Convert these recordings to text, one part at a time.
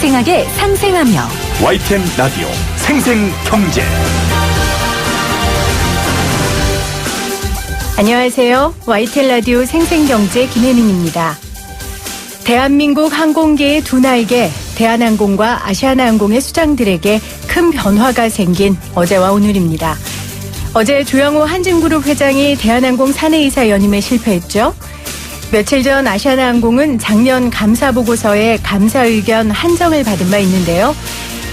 생생하게 상생하며 YTN 라디오 생생경제. 안녕하세요. YTN 라디오 생생경제 김혜민입니다. 대한민국 항공계의 두 날개, 대한항공과 아시아나항공의 수장들에게 큰 변화가 생긴 어제와 오늘입니다. 어제 조양호 한진그룹 회장이 대한항공 사내이사 연임에 실패했죠. 며칠 전 아시아나항공은 작년 감사보고서에 감사 의견 한정을 받은 바 있는데요.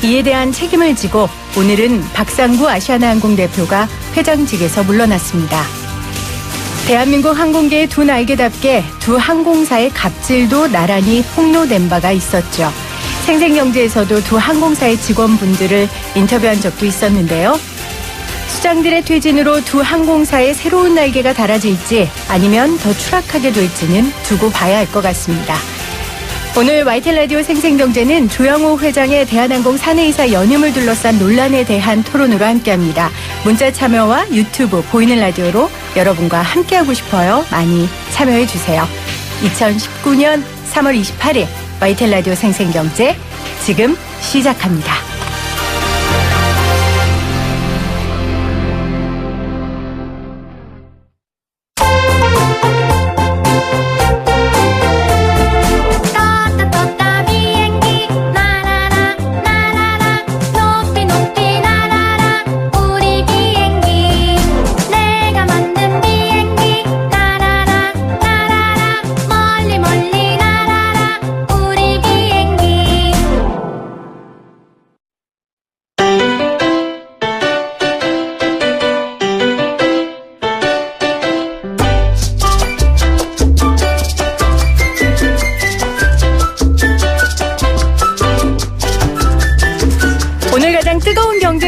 이에 대한 책임을 지고 오늘은 박상구 아시아나항공 대표가 회장직에서 물러났습니다. 대한민국 항공계의 두 날개답게 두 항공사의 갑질도 나란히 폭로된 바가 있었죠. 생생경제에서도 두 항공사의 직원분들을 인터뷰한 적도 있었는데요. 수장들의 퇴진으로 두 항공사의 새로운 날개가 달아질지 아니면 더 추락하게 될지는 두고 봐야 할 것 같습니다. 오늘 YTN 라디오 생생경제는 조양호 회장의 대한항공 사내이사 연임을 둘러싼 논란에 대한 토론으로 함께합니다. 문자 참여와 유튜브, 보이는 라디오로 여러분과 함께하고 싶어요. 많이 참여해 주세요. 2019년 3월 28일 YTN 라디오 생생경제 지금 시작합니다.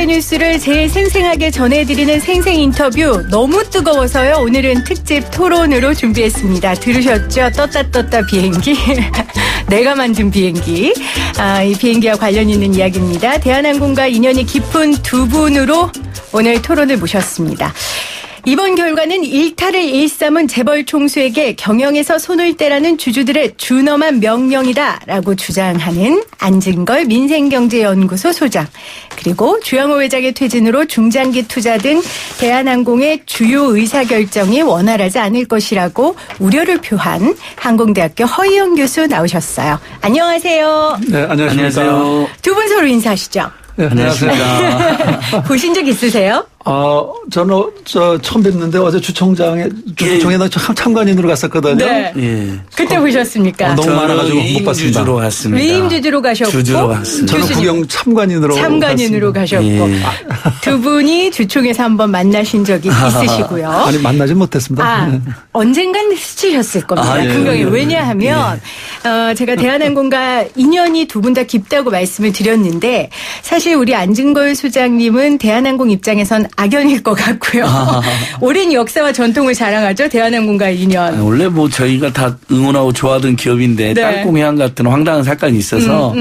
뉴스를 제일 생생하게 전해드리는 생생 인터뷰 너무 뜨거워서요. 오늘은 특집 토론으로 준비했습니다. 들으셨죠? 떴다 비행기. 내가 만든 비행기. 이 비행기와 관련 있는 이야기입니다. 대한항공과 인연이 깊은 두 분으로 오늘 토론을 모셨습니다. 이번 결과는 일탈을 일삼은 재벌 총수에게 경영에서 손을 떼라는 주주들의 준엄한 명령이다라고 주장하는 안진걸 민생경제연구소 소장, 그리고 조양호 회장의 퇴진으로 중장기 투자 등 대한항공의 주요 의사결정이 원활하지 않을 것이라고 우려를 표한 항공대학교 허희영 교수 나오셨어요. 안녕하세요. 네, 안녕하세요. 두 분 서로 인사하시죠. 네, 안녕하십니까. 보신 적 있으세요? 저는 처음 뵀는데 어제 주총에 참관인으로 갔었거든요. 네. 예. 그때 보셨습니까? 너무 많아가지고 못 봤습니다. 주주로 갔습니다. 위임 주주로 가셨고, 주주로 갔습니다. 저는 구경 참관인으로 가셨고, 예. 두 분이 주총에서 한번 만나신 적이 있으시고요. 아니 만나지 못했습니다. 언젠간 스치셨을 겁니다. 예, 금방에. 예. 왜냐하면 제가 대한항공과 인연이 두 분 다 깊다고 말씀을 드렸는데, 사실 우리 안진걸 소장님은 대한항공 입장에선 악연일 것 같고요. 오랜 역사와 전통을 자랑하죠. 대한항공과의 인연. 원래 저희가 다 응원하고 좋아하던 기업인데, 네. 땅콩해양 같은 황당한 사건이 있어서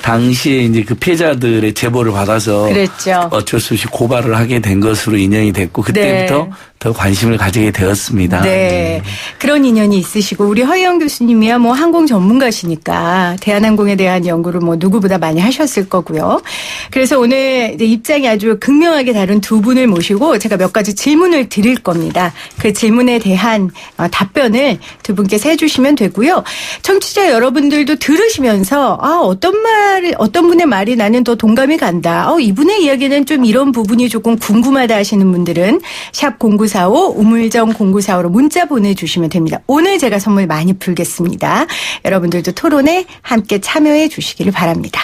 당시에 이제 그 피해자들의 제보를 받아서 그랬죠. 어쩔 수 없이 고발을 하게 된 것으로 인연이 됐고, 그때부터 네. 더 관심을 가지게 되었습니다. 네. 그런 인연이 있으시고, 우리 허희영 교수님이야 항공 전문가시니까 대한항공에 대한 연구를 누구보다 많이 하셨을 거고요. 그래서 오늘 이제 입장이 아주 극명하게 다른 두 분을 모시고 제가 몇 가지 질문을 드릴 겁니다. 그 질문에 대한 답변을 두 분께서 해주시면 되고요. 청취자 여러분들도 들으시면서 어떤 분의 말이 나는 더 동감이 간다. 이분의 이야기는 좀 이런 부분이 조금 궁금하다 하시는 분들은 샵 0945 우물정 0945로 문자 보내주시면 됩니다. 오늘 제가 선물 많이 풀겠습니다. 여러분들도 토론에 함께 참여해 주시기를 바랍니다.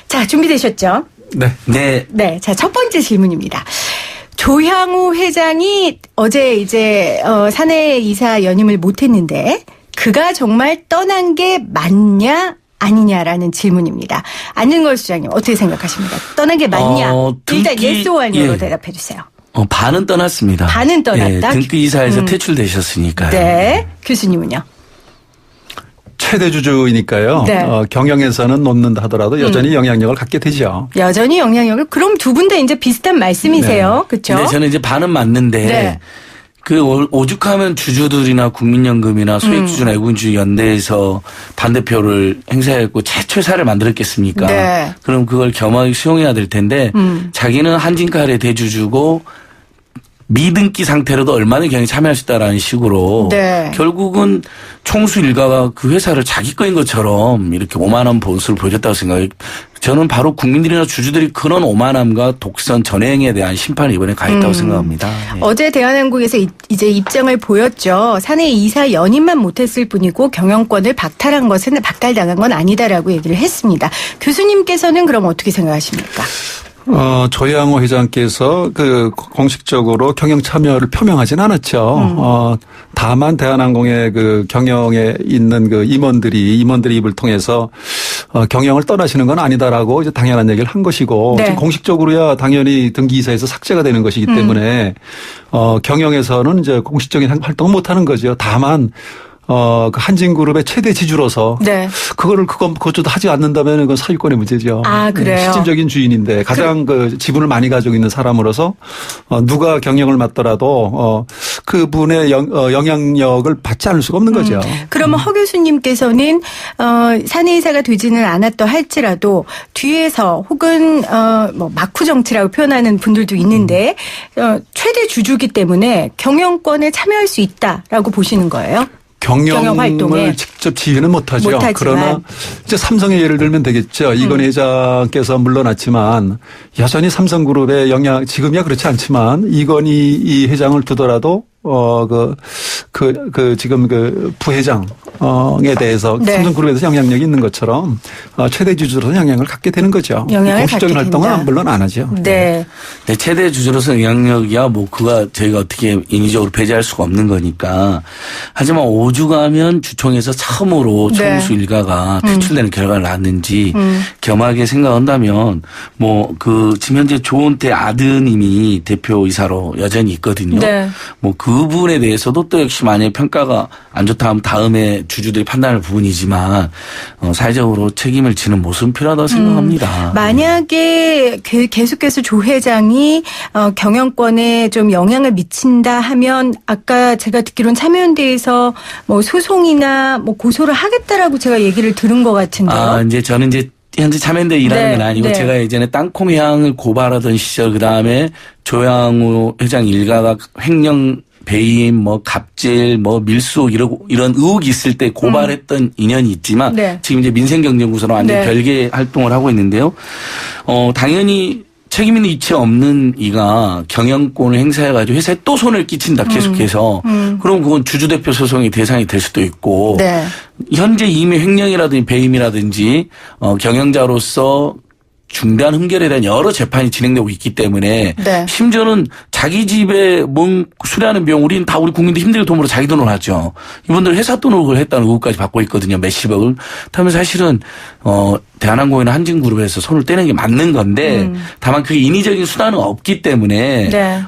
자, 준비되셨죠? 네. 네. 자, 첫 번째 질문입니다. 조양호 회장이 어제 이제 사내이사 연임을 못했는데 그가 정말 떠난 게 맞냐 아니냐라는 질문입니다. 안진걸 수장님 어떻게 생각하십니까? 떠난 게 맞냐? 일단 yes or no로 대답해 주세요. 반은 떠났습니다. 반은 떠났다? 등기 이사에서 퇴출되셨으니까요. 네. 교수님은요? 최대 주주이니까요. 네. 경영에서는 놓는다 하더라도 여전히 영향력을 갖게 되죠. 여전히 영향력을. 그럼 두 분 다 이제 비슷한 말씀이세요. 네. 그렇죠? 네, 저는 이제 반은 맞는데 네. 오죽하면 주주들이나 국민연금이나 소액주주나 애국주주 연대에서 반대표를 행사했고 최초의 사례를 만들었겠습니까? 네. 그럼 그걸 겸하게 수용해야 될 텐데 자기는 한진칼의 대주주고 미등기 상태로도 얼마나 경영에 참여할 수 있다라는 식으로 네. 결국은 총수 일가가 그 회사를 자기 거인 것처럼 이렇게 오만한 모습을 보여줬다고 생각해요. 저는 바로 국민들이나 주주들이 그런 오만함과 독선 전횡에 대한 심판을 이번에 가했다고 생각합니다. 네. 어제 대한항공에서 이제 입장을 보였죠. 사내 이사 연임만 못했을 뿐이고 경영권을 박탈당한 건 아니다라고 얘기를 했습니다. 교수님께서는 그럼 어떻게 생각하십니까? 조양호 회장께서 공식적으로 경영 참여를 표명하진 않았죠. 다만 대한항공의 경영에 있는 임원들이 입을 통해서 경영을 떠나시는 건 아니다라고 이제 당연한 얘기를 한 것이고 네. 지금 공식적으로야 당연히 등기이사에서 삭제가 되는 것이기 때문에 경영에서는 이제 공식적인 활동을 못 하는 거죠. 다만 그 한진그룹의 최대 지주로서 네. 그것조차 하지 않는다면 그건 사유권의 문제죠. 아, 그래요? 실질적인 주인인데 가장 지분을 많이 가지고 있는 사람으로서 누가 경영을 맡더라도 그분의 영향력을 받지 않을 수가 없는 거죠. 그러면 허 교수님께서는 사내이사가 되지는 않았더 할지라도 뒤에서 혹은 막후 정치라고 표현하는 분들도 있는데 최대 주주기 때문에 경영권에 참여할 수 있다라고 보시는 거예요? 경영 활동에. 경영을 직접 지휘는 못하죠. 못하지만. 그러나 이제 삼성의 예를 들면 되겠죠. 이건희 회장께서 물러났지만 여전히 삼성그룹의 영향 지금이야 그렇지 않지만 이건희 이 회장을 두더라도 지금 부회장에 대해서 네. 삼성그룹에서 영향력이 있는 것처럼 최대 주주로서 영향을 갖게 되는 거죠. 영향을 공식적인 갖게 활동은 된다. 물론 안 하죠. 네. 네, 최대 주주로서 영향력이야 그가 저희가 어떻게 인위적으로 배제할 수가 없는 거니까. 하지만 오죽하면 주총에서 처음으로 네. 총수 일가가 퇴출되는 결과를 낳았는지 겸하게 생각한다면 지금 현재 조은태 아드님이 대표이사로 여전히 있거든요. 네. 그분에 대해서도 또 역시 만약에 평가가 안 좋다 하면 다음에 주주들이 판단할 부분이지만 사회적으로 책임을 지는 모습은 필요하다고 생각합니다. 만약에 계속해서 조 회장이 경영권에 좀 영향을 미친다 하면 아까 제가 듣기로는 참여연대에서 소송이나 고소를 하겠다라고 제가 얘기를 들은 것 같은데요. 이제 저는 현재 참여연대 일하는 네, 건 아니고 네. 제가 예전에 땅콩회항을 고발하던 시절 그다음에 조양호 회장 일가가 횡령 배임, 갑질, 밀수 이런 의혹이 있을 때 고발했던 인연이 있지만 네. 지금 이제 민생경제구소로 완전히 네. 별개 활동을 하고 있는데요. 당연히 책임 있는 이치 없는 이가 경영권을 행사해가지고 회사에 또 손을 끼친다 계속해서 그럼 그건 주주대표 소송의 대상이 될 수도 있고 네. 현재 이미 횡령이라든지 배임이라든지 경영자로서 중대한 흠결에 대한 여러 재판이 진행되고 있기 때문에 네. 심지어는 자기 집에 수리하는 비용 우리는 다 우리 국민들 힘들게 돈으로 자기 돈으로 하죠. 이분들 회사 돈으로 그걸 했다는 의혹까지 받고 있거든요. 몇십억을. 그러면 사실은 대한항공이나 한진그룹에서 손을 떼는 게 맞는 건데 다만 그 인위적인 수단은 없기 때문에 네.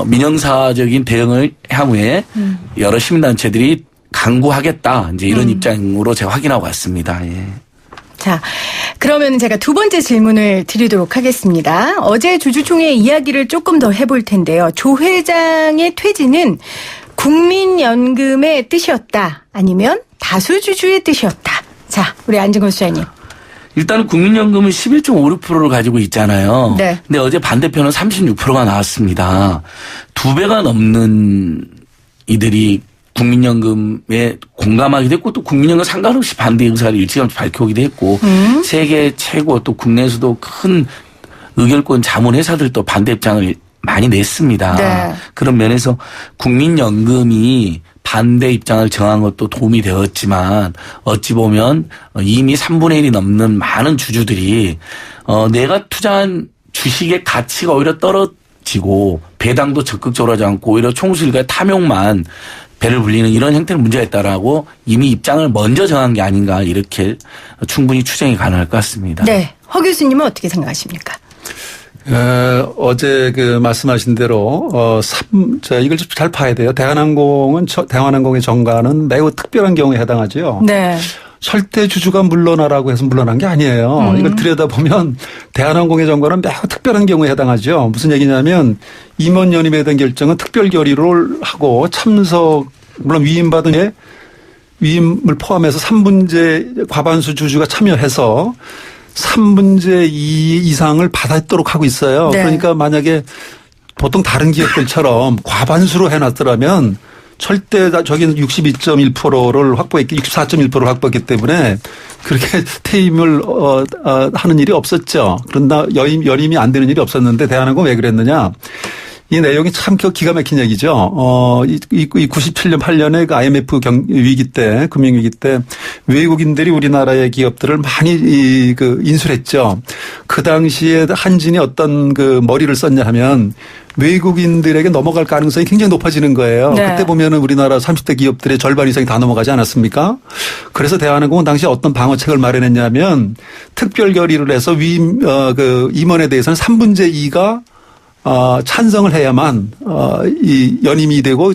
민영사적인 대응을 향후에 여러 시민단체들이 강구하겠다. 이제 이런 입장으로 제가 확인하고 왔습니다. 예. 자, 그러면 제가 두 번째 질문을 드리도록 하겠습니다. 어제 주주총회 이야기를 조금 더 해볼 텐데요. 조 회장의 퇴진은 국민연금의 뜻이었다. 아니면 다수주주의 뜻이었다. 자, 우리 안진걸 수사님. 일단은 국민연금은 11.56%를 가지고 있잖아요. 네. 근데 어제 반대표는 36%가 나왔습니다. 2배가 넘는 이들이 국민연금에 공감하기도 했고 또 국민연금 상관없이 반대 의사를 일찌감치 밝혀오기도 했고 세계 최고 또 국내에서도 큰 의결권 자문 회사들도 반대 입장을 많이 냈습니다. 네. 그런 면에서 국민연금이 반대 입장을 정한 것도 도움이 되었지만 어찌 보면 이미 3분의 1이 넘는 많은 주주들이 내가 투자한 주식의 가치가 오히려 떨어지고 배당도 적극적으로 하지 않고 오히려 총수일가의 탐욕만 배를 불리는 이런 형태의 문제가 있다라고 이미 입장을 먼저 정한 게 아닌가 이렇게 충분히 추정이 가능할 것 같습니다. 네. 허 교수님은 어떻게 생각하십니까? 어제 말씀하신 대로 이걸 좀 잘 봐야 돼요. 대한항공의 정가는 매우 특별한 경우에 해당하죠. 네. 절대 주주가 물러나라고 해서 물러난 게 아니에요. 이걸 들여다보면 대한항공의 정관은 매우 특별한 경우에 해당하죠. 무슨 얘기냐면 임원 연임에 대한 결정은 특별 결의를 하고 참석 물론 위임받은 위임을 포함해서 3분제 과반수 주주가 참여해서 3분제 2 이상을 받았도록 하고 있어요. 네. 그러니까 만약에 보통 다른 기업들처럼 과반수로 해놨더라면 절대 저기는 62.1%를 확보했기 64.1%를 확보했기 때문에 그렇게 퇴임을 하는 일이 없었죠. 그런다 연임이 안 되는 일이 없었는데 대한항공 왜 그랬느냐. 이 내용이 참 기가 막힌 얘기죠. 이 97년 8년에 그 IMF 위기 때, 금융위기 때 외국인들이 우리나라의 기업들을 많이 인수했죠. 그 당시에 한진이 어떤 그 머리를 썼냐 하면 외국인들에게 넘어갈 가능성이 굉장히 높아지는 거예요. 네. 그때 보면은 우리나라 30대 기업들의 절반 이상이 다 넘어가지 않았습니까? 그래서 대한항공은 당시 어떤 방어책을 마련했냐면 특별 결의를 해서 임원에 대해서는 3분의 2가 찬성을 해야만 이 연임이 되고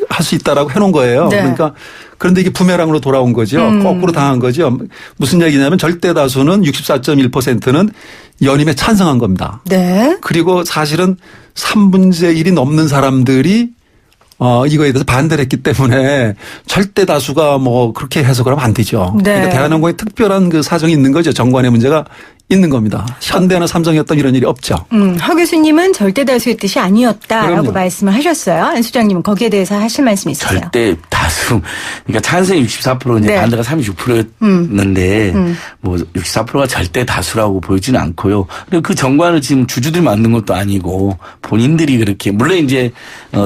할 수 있다라고 해놓은 거예요. 네. 그러니까 그런데 이게 부메랑으로 돌아온 거죠. 거꾸로 당한 거죠. 무슨 얘기냐면 절대 다수는 64.1%는 연임에 찬성한 겁니다. 네. 그리고 사실은 3분의 1이 넘는 사람들이 이거에 대해서 반대를 했기 때문에 절대 다수가 뭐 그렇게 해석을 하면 안 되죠. 네. 그러니까 대한항공에 특별한 그 사정이 있는 거죠. 정관의 문제가 있는 겁니다. 현대나 삼성이었던 이런 일이 없죠. 허 교수님은 절대 다수의 뜻이 아니었다라고 그럼요. 말씀을 하셨어요. 안 소장님은 거기에 대해서 하실 말씀 있으세요? 절대 다수. 그러니까 찬성이 64% 이제 네. 반대가 36%였는데 뭐 64%가 절대 다수라고 보이지는 않고요. 그리고 그 정관을 지금 주주들이 만든 것도 아니고 본인들이 그렇게 물론 이제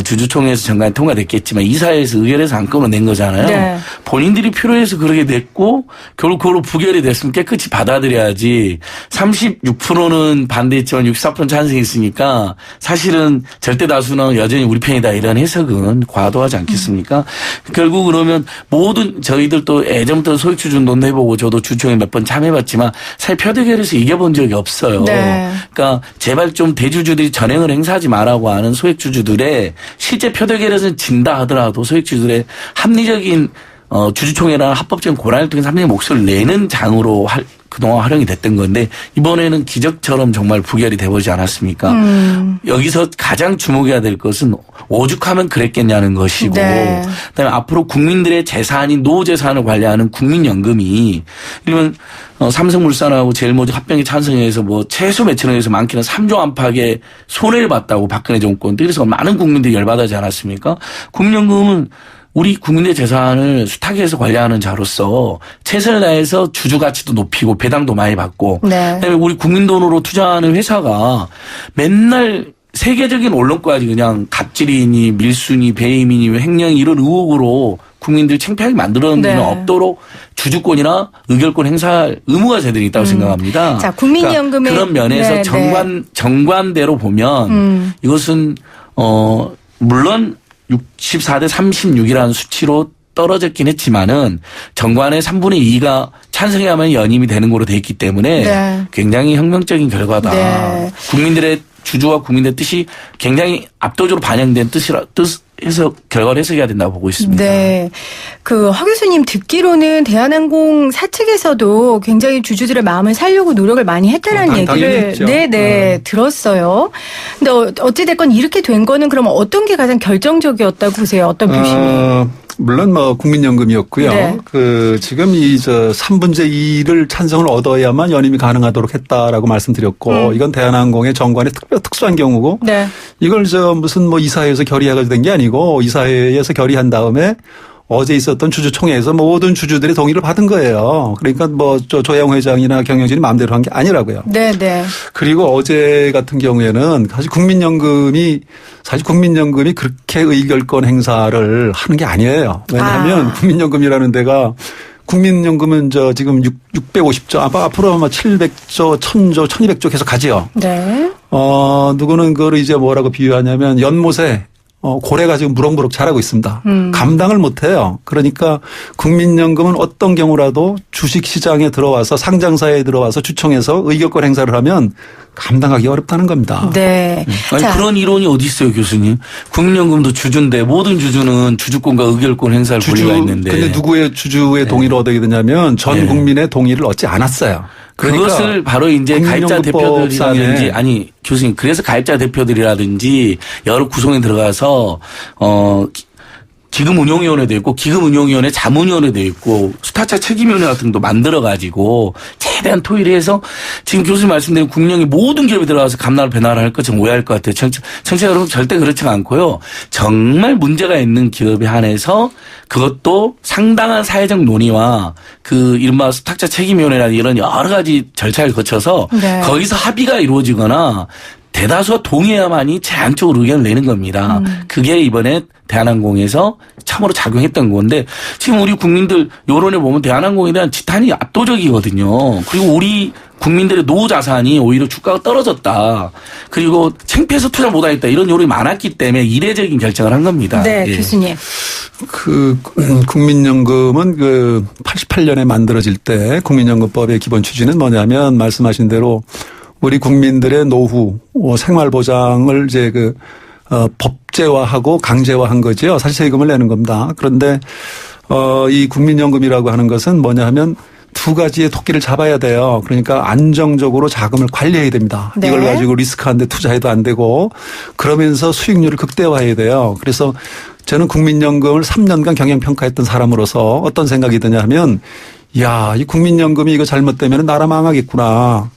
주주총회에서 정관이 통과됐겠지만 이사회에서 의결해서 안건으로 낸 거잖아요. 네. 본인들이 필요해서 그렇게 냈고 결국 그걸로 부결이 됐으면 깨끗이 받아들여야지. 36%는 반대했지만 64%는 찬성했으니까 사실은 절대 다수는 여전히 우리 편이다 이런 해석은 과도하지 않겠습니까? 결국 그러면 모든 저희들도 예전부터 소액주주 운동도 해보고 저도 주총에 몇 번 참여해봤지만 사실 표대결에서 이겨본 적이 없어요. 네. 그러니까 제발 좀 대주주들이 전횡을 행사하지 말라고 하는 소액주주들의 실제 표대결에서는 진다 하더라도 소액주주들의 합리적인 주주총회라는 합법적인 고란을 통해서 합리적인 목소리를 내는 장으로 그동안 활용이 됐던 건데 이번에는 기적처럼 정말 부결이 돼버리지 않았습니까? 여기서 가장 주목해야 될 것은 오죽하면 그랬겠냐는 것이고 네. 그다음에 앞으로 국민들의 재산인 노후재산을 관리하는 국민연금이 이러면 삼성물산하고 제일모직 합병에 찬성해서 뭐 최소 매출액에서 많게는 3조 안팎의 손해를 봤다고 박근혜 정권 때 그래서 많은 국민들이 열받아하지 않았습니까? 국민연금은 우리 국민의 재산을 수탁해서 관리하는 자로서 최선을 다해서 주주 가치도 높이고 배당도 많이 받고 네. 그다음에 우리 국민 돈으로 투자하는 회사가 맨날 세계적인 언론까지 그냥 갑질이니 밀수니 배임이니 횡령이 이런 의혹으로 국민들 창피하게 만들어놓는 네. 일은 없도록 주주권이나 의결권 행사할 의무가 저희들이 있다고 생각합니다. 자, 국민연금의 그러니까 그런 면에서 네, 정관대로 보면 이것은 물론 64대 36이라는 수치로 떨어졌긴 했지만은 정관의 3분의 2가 찬성해야만 연임이 되는 거로 돼 있기 때문에 네. 굉장히 혁명적인 결과다. 네. 국민들의 주주와 국민의 뜻이 굉장히 압도적으로 반영된 뜻에서 결과를 해석해야 된다고 보고 있습니다. 네. 허 교수님 듣기로는 대한항공 사측에서도 굉장히 주주들의 마음을 살려고 노력을 많이 했다라는 당연히 얘기를 했죠. 네, 들었어요. 근데 어찌됐건 이렇게 된 거는 그러면 어떤 게 가장 결정적이었다고 보세요? 어떤 표심이? 물론 뭐 국민연금이었고요. 네. 지금 3분의 2를 찬성을 얻어야만 연임이 가능하도록 했다라고 말씀드렸고 이건 대한항공의 정관의 특수한 경우고 네. 이걸 무슨 이사회에서 결의해가지고 된 게 아니고 이사회에서 결의한 다음에 어제 있었던 주주총회에서 모든 주주들의 동의를 받은 거예요. 그러니까 조영 회장이나 경영진이 마음대로 한 게 아니라고요. 네, 네. 그리고 어제 같은 경우에는 사실 국민연금이 그렇게 의결권 행사를 하는 게 아니에요. 왜냐하면 국민연금이라는 데가 국민연금은 지금 650조, 앞으로 아마 700조, 1000조, 1200조 계속 가지요. 네. 누구는 그거를 이제 뭐라고 비유하냐면 연못에 고래가 지금 무럭무럭 자라고 있습니다. 감당을 못해요. 그러니까 국민연금은 어떤 경우라도 주식시장에 들어와서 상장사에 들어와서 주총해서 의결권 행사를 하면 감당하기 어렵다는 겁니다. 네. 아니 자, 그런 이론이 어디 있어요, 교수님? 국민연금도 주주인데 모든 주주는 주주권과 의결권 행사할 권리가 있는데. 근데 누구의 주주의 동의를 얻어야 되냐면 전 국민의 동의를 얻지 않았어요. 그러니까 그것을 바로 이제 가입자 대표들이라든지 아니 교수님 그래서 가입자 대표들이라든지 여러 구성에 들어가서 기금운용위원회도 있고 기금운용위원회 자문위원회도 있고 수타차 책임위원회 같은 것도 만들어가지고 최대한 토의를 해서 지금 교수님 말씀드린 국민연금이 모든 기업이 들어가서 감나라 배나라 할 것 좀 오해할 것 같아요. 청취자 여러분 절대 그렇지가 않고요. 정말 문제가 있는 기업에 한해서 그것도 상당한 사회적 논의와 그 이른바 수탁자 책임위원회라는 이런 여러 가지 절차를 거쳐서 네. 거기서 합의가 이루어지거나 대다수가 동의해야만이 제한적으로 의견을 내는 겁니다. 그게 이번에 대한항공에서 참으로 작용했던 건데 지금 우리 국민들 여론에 보면 대한항공에 대한 지탄이 압도적이거든요. 그리고 우리 국민들의 노후 자산이 오히려 주가가 떨어졌다. 그리고 창피해서 투자 못하겠다. 이런 여론이 많았기 때문에 이례적인 결정을 한 겁니다. 네, 예. 교수님. 국민연금은 88년에 만들어질 때 국민연금법의 기본 취지는 뭐냐면 말씀하신 대로 우리 국민들의 노후 생활 보장을 이제 법제화하고 강제화한 거죠. 사실 세금을 내는 겁니다. 그런데 이 국민연금이라고 하는 것은 뭐냐 하면 두 가지의 토끼를 잡아야 돼요. 그러니까 안정적으로 자금을 관리해야 됩니다. 네. 이걸 가지고 리스크한데 투자해도 안 되고 그러면서 수익률을 극대화해야 돼요. 그래서 저는 국민연금을 3년간 경영평가했던 사람으로서 어떤 생각이 드냐 하면 야, 이 국민연금이 이거 잘못되면 나라 망하겠구나.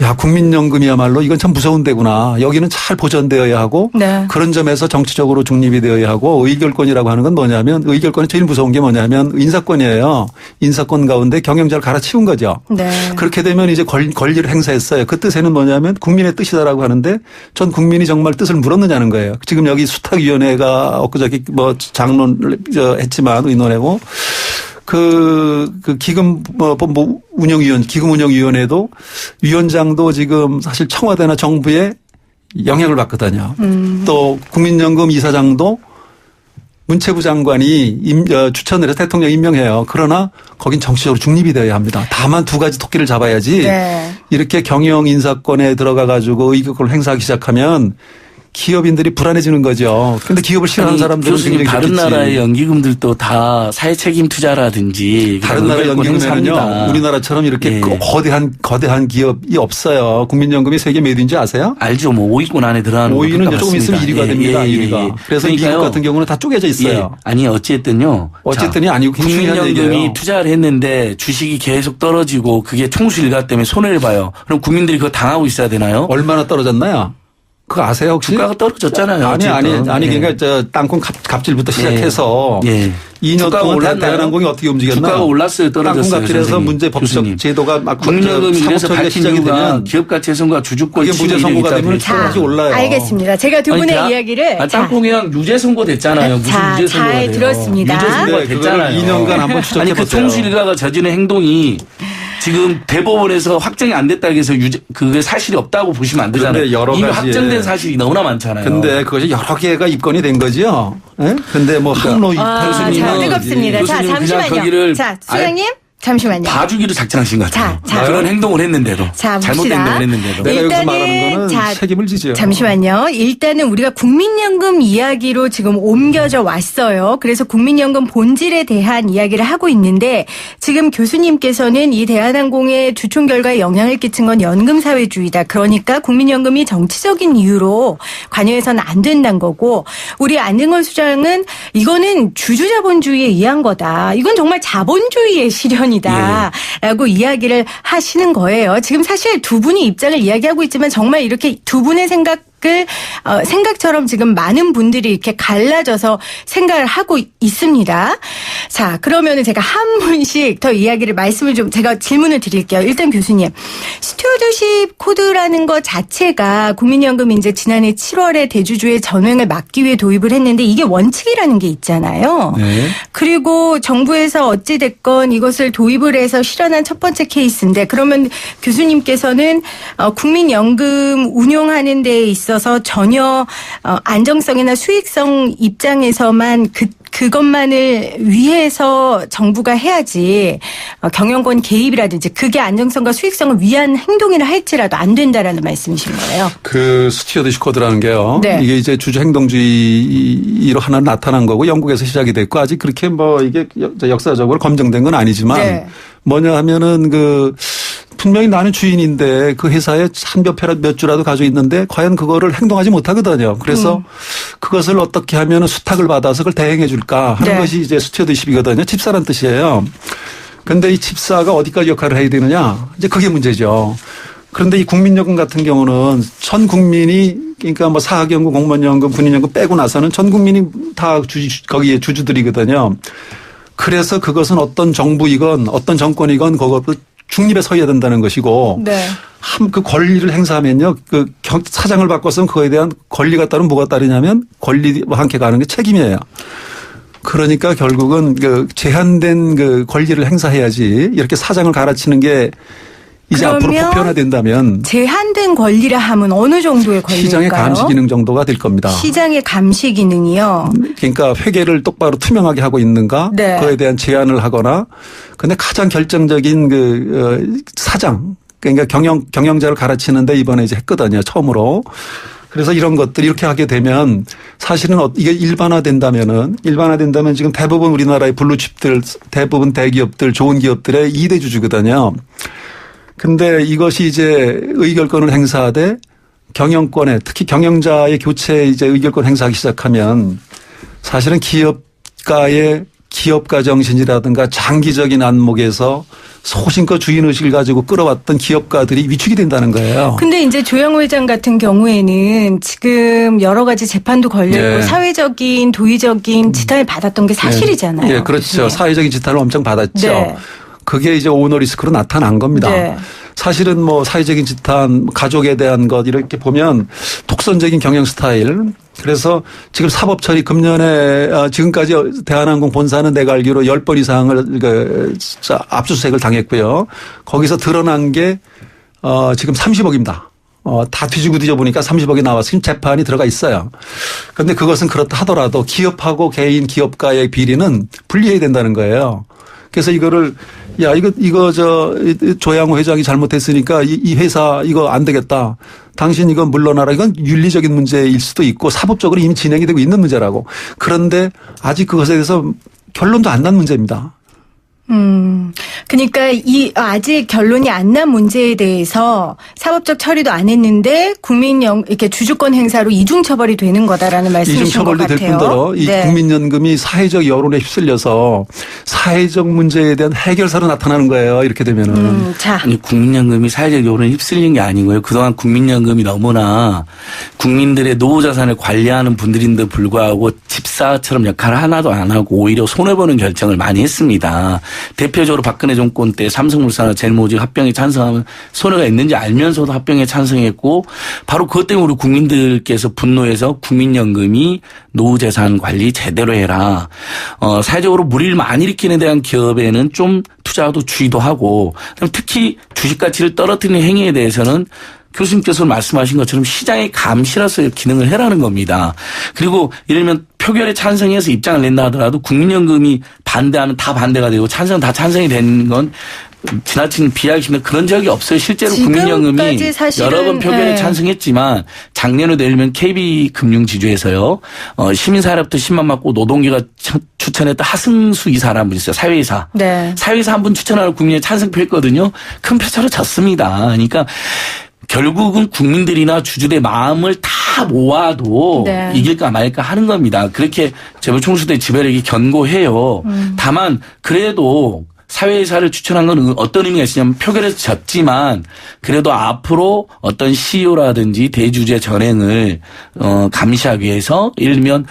야, 국민연금이야말로 이건 참 무서운 데구나. 여기는 잘 보존되어야 하고 네. 그런 점에서 정치적으로 중립이 되어야 하고 의결권이라고 하는 건 뭐냐면 의결권이 제일 무서운 게 뭐냐면 인사권이에요. 인사권 가운데 경영자를 갈아치운 거죠. 네. 그렇게 되면 이제 권리를 행사했어요. 그 뜻에는 뭐냐면 국민의 뜻이다라고 하는데 전 국민이 정말 뜻을 물었느냐는 거예요. 지금 여기 수탁위원회가 엊그저께 장론을 했지만 의논하고 기금운용위원회도 위원장도 지금 사실 청와대나 정부의 영향을 받거든요. 또 국민연금 이사장도 문체부 장관이 추천을 해서 대통령 임명해요. 그러나 거긴 정치적으로 중립이 되어야 합니다. 다만 두 가지 토끼를 잡아야지 네. 이렇게 경영 인사권에 들어가 가지고 의결권을 행사하기 시작하면 기업인들이 불안해지는 거죠. 그런데 기업을 싫어하는 사람들은 굉장히 다른 좋겠지. 나라의 연기금들도 다 사회책임 투자라든지 다른 나라 연기금에는요. 행사합니다. 우리나라처럼 이렇게 예. 거대한 기업이 없어요. 국민연금이 세계 몇 위인지 아세요? 알죠. 뭐 5위권 안에 들어가는 5위는 이제 조금 있으면 1위가 됩니다. 예, 예, 1위가. 예. 그래서 그러니까요. 미국 같은 경우는 다 쪼개져 있어요. 예. 아니 어쨌든요. 어쨌든이 아니고 중요한 국민연금이 얘기예요. 투자를 했는데 주식이 계속 떨어지고 그게 총수 일가 때문에 손해를 봐요. 그럼 국민들이 그거 당하고 있어야 되나요? 얼마나 떨어졌나요? 그거 아세요 혹시? 주가가 떨어졌잖아요. 아니 예. 그러니까 저 땅콩 갑질부터 시작해서 예. 2년 주가가 동안 올랐나요? 대한항공이 어떻게 움직였나요? 주가가 올랐어요, 떨어졌어요. 땅콩 갑질에서 선생님. 문제 법적 교수님. 제도가 막 국민연금이 그래서 사법처리가 밝힌 시작이 이유가 되면 기업 가치 훼손과 주주권 그게 무죄 침해 선고가 이익이 되면 있다고 다시 올라요. 알겠습니다. 제가 두 분의 이야기를 땅콩이랑 유죄 선고 됐잖아요. 무슨 자, 유죄 선고가 잘 돼요. 들었습니다. 유죄 선고가 네, 그거를 됐잖아요. 2년간 한번 추적해 아니 그 보세요. 총수 일가가 저지른 행동이 지금 대법원에서 확정이 안 됐다고 해서 그게 사실이 없다고 보시면 안 되잖아요. 그런데 여러 이미 가지에- 확정된 사실이 너무나 많잖아요. 근데 그것이 여러 개가 입건이 된 거죠. 예? 근데 뭐 항로 자, 교수님은 뜨겁습니다. 자, 교수님은 그냥 잠시만요. 거기를 자, 소장님. 잠시만요. 봐주기를 작정하신 것 같아요. 자. 그런 행동을 했는데도 자, 잘못된 봅시다. 행동을 했는데도 내가 여기서 일단은 말하는 거는 자, 책임을 지죠. 잠시만요. 일단은 우리가 국민연금 이야기로 지금 옮겨져 왔어요. 그래서 국민연금 본질에 대한 이야기를 하고 있는데 지금 교수님께서는 이 대한항공의 주총 결과에 영향을 끼친 건 연금사회주의다. 그러니까 국민연금이 정치적인 이유로 관여해서는 안 된다는 거고 우리 안승걸 수장은 이거는 주주자본주의에 의한 거다. 이건 정말 자본주의의 실현이다. 라고 이야기를 하시는 거예요. 지금 사실 두 분이 입장을 이야기하고 있지만 정말 이렇게 두 분의 생각처럼 지금 많은 분들이 이렇게 갈라져서 생각을 하고 있습니다. 자, 그러면은 제가 한 분씩 더 말씀을 좀 제가 질문을 드릴게요. 일단 교수님, 스튜어드십 코드라는 것 자체가 국민연금이 이제 지난해 7월에 대주주의 전횡을 막기 위해 도입을 했는데 이게 원칙이라는 게 있잖아요. 네. 그리고 정부에서 어찌됐건 이것을 도입을 해서 실현한 첫 번째 케이스인데 그러면 교수님께서는 국민연금 운용하는 데에 있어 있어서 전혀 안정성이나 수익성 입장에서만 그것만을 위해서 정부가 해야지 경영권 개입이라든지 그게 안정성과 수익성을 위한 행동이라 할지라도 안 된다라는 말씀이신 거예요. 그 스튜어드십 코드라는 게요. 네. 이게 이제 주주 행동주의로 하나 나타난 거고 영국에서 시작이 됐고 아직 그렇게 뭐 이게 역사적으로 검증된 건 아니지만 네. 뭐냐 하면은 분명히 나는 주인인데 그 회사에 한 몇 주라도 가지고 있는데 과연 그거를 행동하지 못하거든요. 그래서 그것을 어떻게 하면 수탁을 받아서 그걸 대행해 줄까 하는 네. 것이 이제 스튜어드십이거든요. 집사란 뜻이에요. 그런데 이 집사가 어디까지 역할을 해야 되느냐 이제 그게 문제죠. 그런데 이 국민연금 같은 경우는 전 국민이 그러니까 뭐 사학연금, 공무원연금, 군인연금 빼고 나서는 전 국민이 다 거기에 주주들이거든요. 그래서 그것은 어떤 정부이건 어떤 정권이건 그것도 중립에 서야 된다는 것이고 네. 그 권리를 행사하면요. 그 사장을 바꿔서는 그거에 대한 권리가 따르면 뭐가 따르냐면 권리와 함께 가는 게 책임이에요. 그러니까 결국은 제한된 권리를 행사해야지 이렇게 사장을 갈아치는 게 이제 앞으로 보편화된다면 제한된 권리라 하면 어느 정도의 권리일까요? 시장의 감시 기능 정도가 될 겁니다. 시장의 감시 기능이요. 그러니까 회계를 똑바로 투명하게 하고 있는가 네. 그거에 대한 제한을 하거나 근데 가장 결정적인 사장 그러니까 경영자를 갈아치는데 이번에 이제 했거든요. 처음으로. 그래서 이런 것들 이렇게 하게 되면 사실은 이게 일반화된다면 지금 대부분 우리나라의 블루칩들 대부분 대기업들 좋은 기업들의 2대 주주거든요. 근데 이것이 이제 의결권을 행사하되 경영권에 특히 경영자의 교체에 이제 의결권 행사하기 시작하면 사실은 기업가 정신이라든가 장기적인 안목에서 소신껏 주인의식을 가지고 끌어왔던 기업가들이 위축이 된다는 거예요. 근데 이제 조양호 회장 같은 경우에는 지금 여러 가지 재판도 걸려있고 네. 사회적인 도의적인 지탄을 받았던 게 사실이잖아요. 네, 그렇죠. 네. 사회적인 지탄을 엄청 받았죠. 네. 그게 이제 오너 리스크로 나타난 겁니다. 네. 사실은 뭐 사회적인 지탄, 가족에 대한 것 이렇게 보면 독선적인 경영 스타일. 그래서 지금 사법 처리 금년에 지금까지 대한항공 본사는 내가 알기로 10번 이상을 압수수색을 당했고요. 거기서 드러난 게 지금 30억입니다. 다 뒤지고 보니까 30억이 나와서 지금 재판이 들어가 있어요. 그런데 그것은 그렇다 하더라도 기업하고 개인 기업가의 비리는 분리해야 된다는 거예요. 그래서 이거를 조양호 회장이 잘못했으니까 이 회사 이거 안 되겠다. 당신 이건 물러나라. 이건 윤리적인 문제일 수도 있고 사법적으로 이미 진행이 되고 있는 문제라고. 그런데 아직 그것에 대해서 결론도 안 난 문제입니다. 그러니까 아직 결론이 안 난 문제에 대해서 사법적 처리도 안 했는데 이렇게 주주권 행사로 이중 처벌이 되는 거다라는 말씀이신 것 같아요. 이중 처벌도 될 뿐더러 이 네. 국민연금이 사회적 여론에 휩쓸려서 사회적 문제에 대한 해결사로 나타나는 거예요. 이렇게 되면은. 자. 아니, 국민연금이 사회적 여론에 휩쓸린 게 아니고요. 그동안 국민연금이 너무나 국민들의 노후 자산을 관리하는 분들인데 불구하고 집사처럼 역할을 하나도 안 하고 오히려 손해보는 결정을 많이 했습니다. 대표적으로 박근혜 정권 때 삼성물산과 젤모직 합병에 찬성하면 손해가 있는지 알면서도 합병에 찬성했고 바로 그것 때문에 우리 국민들께서 분노해서 국민연금이 노후재산 관리 제대로 해라. 사회적으로 물의를 많이 일으키는 대한 기업에는 좀 투자도 주의도 하고 특히 주식가치를 떨어뜨리는 행위에 대해서는 교수님께서 말씀하신 것처럼 시장의 감시라서 기능을 해라는 겁니다. 그리고 예를 들면 표결에 찬성해서 입장을 낸다 하더라도 국민연금이 반대하면 다 반대가 되고 찬성 다 찬성이 되는 건 지나친 비하심인데 그런 적이 없어요. 실제로 국민연금이 여러 번 표결에 네. 찬성했지만 작년에도 예를 들면 KB금융지주에서요. 시민사회로부터 10만 받고 노동계가 추천했던 하승수 이사라는 분이 있어요. 사회이사. 네. 사회이사 한 분 추천하고 국민에 찬성표했거든요. 큰 표차로 졌습니다. 그러니까 결국은 국민들이나 주주들의 마음을 다 모아도 네. 이길까 말까 하는 겁니다. 그렇게 재벌총수들의 지배력이 견고해요. 다만 그래도 사회이사를 추천한 건 어떤 의미가 있으냐면 표결에서 졌지만 그래도 앞으로 어떤 CEO라든지 대주주의 전횡을 감시하기 위해서 예를 들면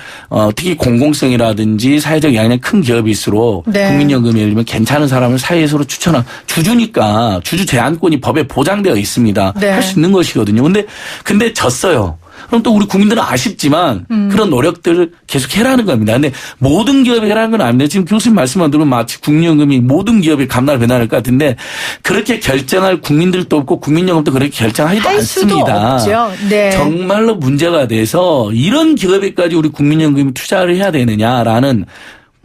특히 공공성이라든지 사회적 영향이 큰 기업일수록 네. 국민연금이 예를 들면 괜찮은 사람을 사회이사로 추천한 주주니까 주주 제한권이 법에 보장되어 있습니다. 네. 할 수 있는 것이거든요. 근데 졌어요. 그럼 또 우리 국민들은 아쉽지만 그런 노력들을 계속 해라는 겁니다. 근데 모든 기업이 해라는 건 아닙니다. 지금 교수님 말씀만 들으면 마치 국민연금이 모든 기업이 감날 배날할 것 같은데 그렇게 결정할 국민들도 없고 국민연금도 그렇게 결정하지도 할 수도 않습니다. 없죠. 네. 정말로 문제가 돼서 이런 기업에까지 우리 국민연금이 투자를 해야 되느냐라는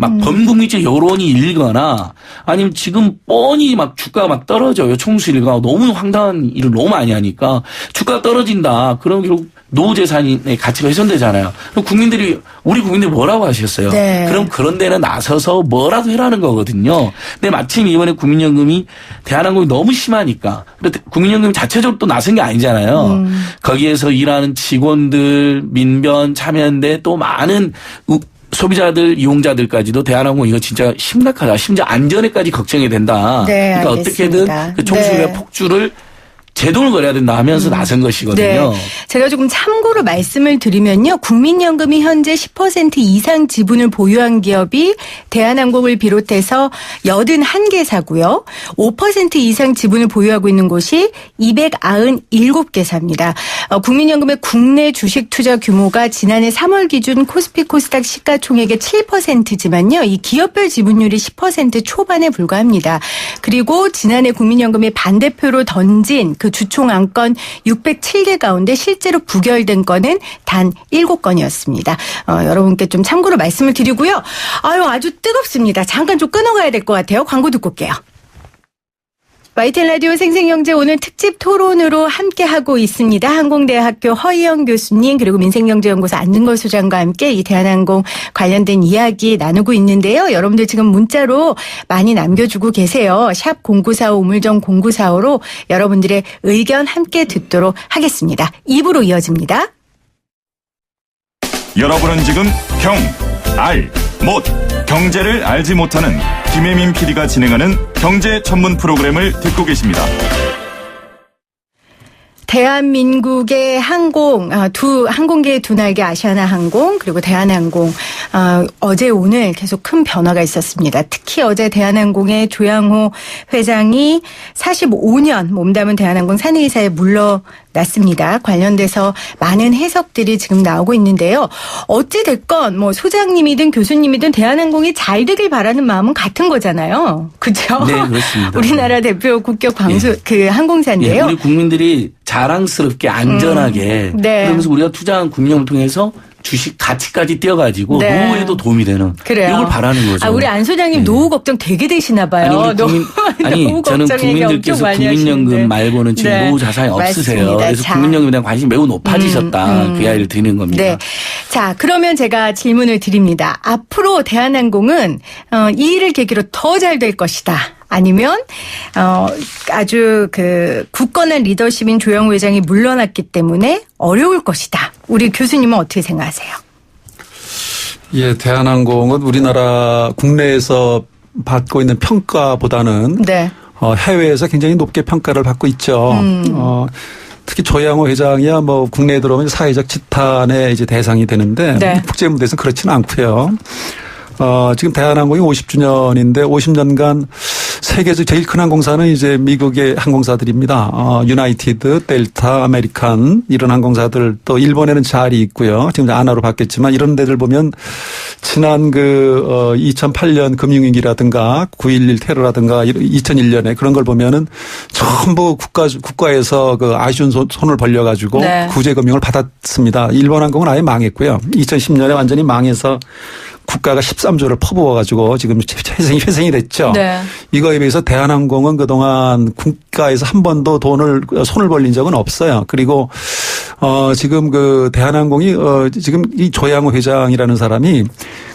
막 범국민적 여론이 일거나 아니면 지금 뻔히 막 주가가 막 떨어져요. 총수 일가가 너무 황당한 일을 너무 많이 하니까 주가가 떨어진다. 그럼 결국 노후재산의 가치가 훼손되잖아요. 그럼 우리 국민들이 뭐라고 하셨어요? 네. 그럼 그런 데는 나서서 뭐라도 해라는 거거든요. 근데 마침 이번에 국민연금이 대한항공이 너무 심하니까 국민연금이 자체적으로 또 나선 게 아니잖아요. 거기에서 일하는 직원들, 민변, 참여연대 또 많은 소비자들, 이용자들까지도 대한항공 이거 진짜 심각하다. 심지어 안전에까지 걱정이 된다. 네, 그러니까 알겠습니다. 어떻게든 그 총수의 네. 폭주를 제동을 걸어야 된다 하면서 나선 것이거든요. 네. 제가 조금 참고로 말씀을 드리면요. 국민연금이 현재 10% 이상 지분을 보유한 기업이 대한항공을 비롯해서 81개사고요. 5% 이상 지분을 보유하고 있는 곳이 297개사입니다. 국민연금의 국내 주식 투자 규모가 지난해 3월 기준 코스피 코스닥 시가총액의 7%지만요. 이 기업별 지분율이 10% 초반에 불과합니다. 그리고 지난해 국민연금이 반대표로 던진 그 주총 안건 607개 가운데 실제로 부결된 건은 단 7건이었습니다. 여러분께 좀 참고로 말씀을 드리고요. 아주 뜨겁습니다. 잠깐 좀 끊어가야 될 것 같아요. 광고 듣고 올게요. YTN 라디오 생생경제 오늘 특집 토론으로 함께하고 있습니다. 항공대학교 허희영 교수님 그리고 민생경제연구소 안능걸 소장과 함께 이 대한항공 관련된 이야기 나누고 있는데요. 여러분들 지금 문자로 많이 남겨주고 계세요. 샵 0945 우물정 0945로 여러분들의 의견 함께 듣도록 하겠습니다. 2부로 이어집니다. 여러분은 지금 경제를 알지 못하는 김혜민 PD가 진행하는 경제 전문 프로그램을 듣고 계십니다. 대한민국의 항공계의 두 날개 아시아나항공 그리고 대한항공 어제 오늘 계속 큰 변화가 있었습니다. 특히 어제 대한항공의 조양호 회장이 45년 몸담은 대한항공 사내이사에 물러났습니다. 관련돼서 많은 해석들이 지금 나오고 있는데요. 어찌 됐건 뭐 소장님이든 교수님이든 대한항공이 잘 되길 바라는 마음은 같은 거잖아요. 그렇죠? 네, 그렇습니다. 우리나라 대표 국격 항공사인데요. 우리 국민들이 자랑스럽게 안전하게 그러면서 우리가 투자한 국민연금을 통해서 주식 가치까지 띄어가지고 노후에도 도움이 되는 이걸 바라는 거죠. 우리 안 소장님 노후 걱정 되게 되시나 봐요. 저는 국민들께서 국민연금 말고는 지금 노후 자산이 없으세요. 그래서 국민연금에 대한 관심이 매우 높아지셨다. 그 이야기를 드리는 겁니다. 네. 자, 그러면 제가 질문을 드립니다. 앞으로 대한항공은 이 일을 계기로 더 잘 될 것이다. 아니면 아주 그 굳건한 리더십인 조영호 회장이 물러났기 때문에 어려울 것이다. 우리 교수님은 어떻게 생각하세요? 예, 대한항공은 우리나라 국내에서 받고 있는 평가보다는 해외에서 굉장히 높게 평가를 받고 있죠. 특히 조양호 회장이야 뭐 국내에 들어오면 사회적 지탄의 이제 대상이 되는데 국제 무대에서는 그렇지는 않고요. 지금 대한항공이 50주년인데 50년간 세계에서 제일 큰 항공사는 이제 미국의 항공사들입니다. 유나이티드, 델타, 아메리칸 이런 항공사들 또 일본에는 잘이 있고요. 지금 안하로 바뀌었지만 이런 데들 보면 지난 2008년 금융위기라든가 9.11 테러라든가 2001년에 그런 걸 보면은 전부 국가에서 그 아쉬운 손을 벌려가지고 구제금융을 받았습니다. 일본 항공은 아예 망했고요. 2010년에 완전히 망해서 국가가 13조를 퍼부어가지고 지금 회생이 됐죠. 이거에 비해서 대한항공은 그동안 국가에서 한 번도 손을 벌린 적은 없어요. 그리고 지금 그 대한항공이 지금 이 조양호 회장이라는 사람이